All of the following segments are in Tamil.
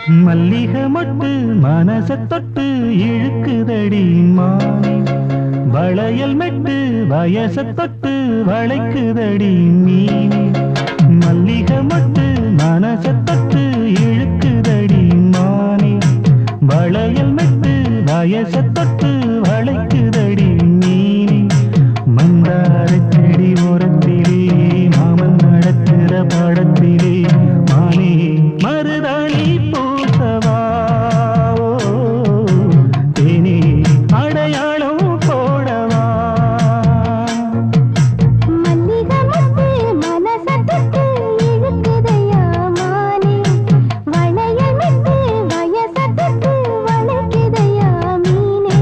மல்லிகை மொட்டு மனச தொட்டு இழுக்குதடி மானே, வளையல் மெட்டு வயச தொட்டு வளைக்குதடி மீனே. மல்லிகை மொட்டு மனச தொட்டு இழுக்குதடி மானே, வளையல் மெட்டு வயச தொட்டு வளைக்குதடி மீனே. மந்தார செடி ஓரத்திலே மாமன் நடக்கிற படத்திலே மானே மருதாணி பூசவா, தேனே அடையாளம் போடவா. மல்லிகை மொட்டு மனச தொட்டு இழுக்குதையா மானே, வளையல் மெட்டு வயச தொட்டு வளைக்குதையா மீனே.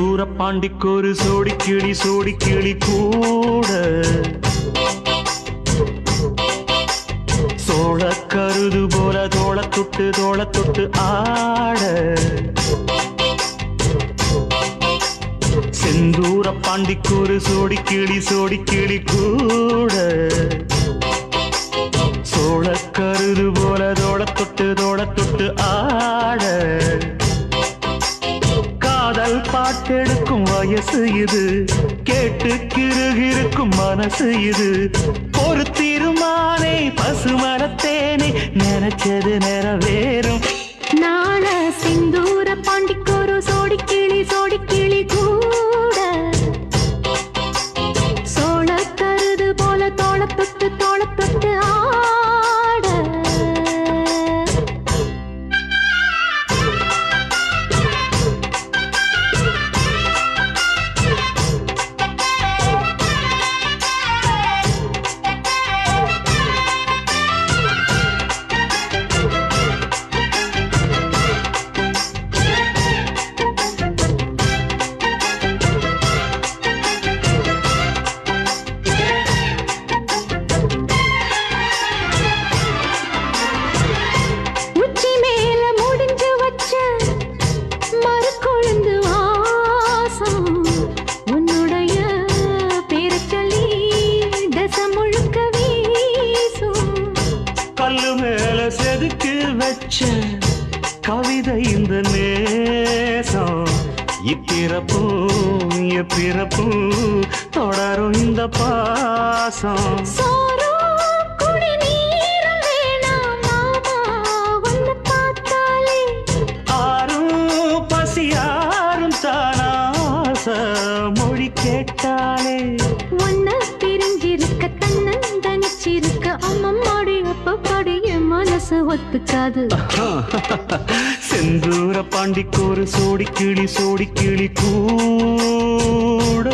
செந்தூர பாண்டிக்கொரு சோடி கிளி கூட சோழ கருது போல தோள தொட்டு ஆட செந்தூர பாண்டிக்கொரு சோடி கிளி கூட சோழ கருது போல தோள தொட்டு ஆட காதல் பாட்டெடுக்கும் வயசு இது கேட்டு கிருகிருக்கும் மனசு இது ஒரு தீர்மானே பசுமரத்தேனே நினைச்சது நிறைவேறும் நாள செந்தூர பாண்டிக்கொரு சோடி கிளி கூட சோழ கருது போல தோள தொட்டு ஆட கவிதை இந்த நேசம் இப்பிறப்பும் எப்பிறப்பும் தொடரும் இந்த பாசம் ஆரும் பசியாரும் தானாச மொழி கேட்டாலே ஒன்ன பிரிஞ்சிருக்க தன்னந்தனிச்சிருக்க அம்மம்மாடி அப்பப்படி என் மனசு ஒத்துக்காது செந்தூர பாண்டிக்கொரு சோடி கிளி கூட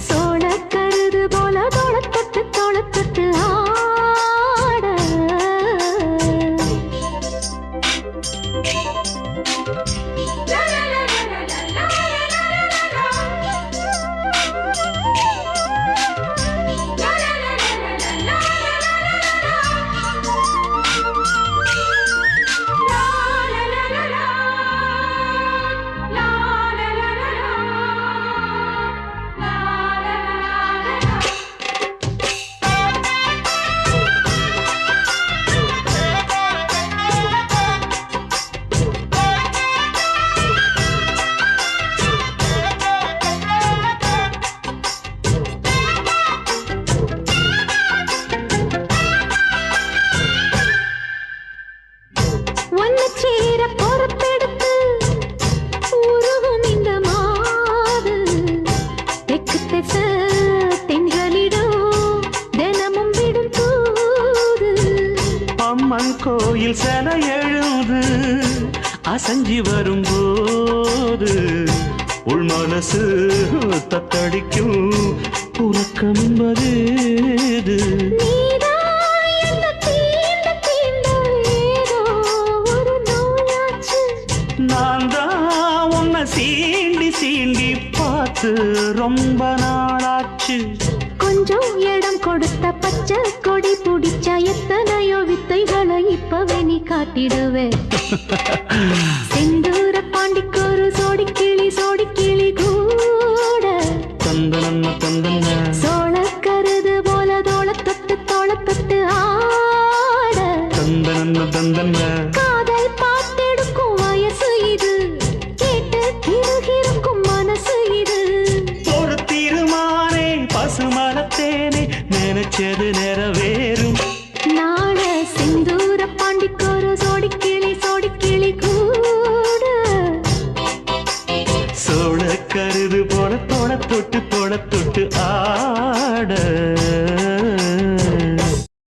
சோழ கருது போல தோள தொட்டு ஆட கோயில் சில எழுது அசஞ்சி வரும்போது உள் மனசு தத்தடிக்கும் உறக்கம் என்பது நான் தான் உன்னை சீண்டி பார்த்து ரொம்ப நாளாச்சு கொஞ்சம் இடம் கொடுத்த பச்சை கொடி பிடிச்சா எத்தனையோ வித்தைகளை இப்பவே நீ காட்டிடுவே செந்தூர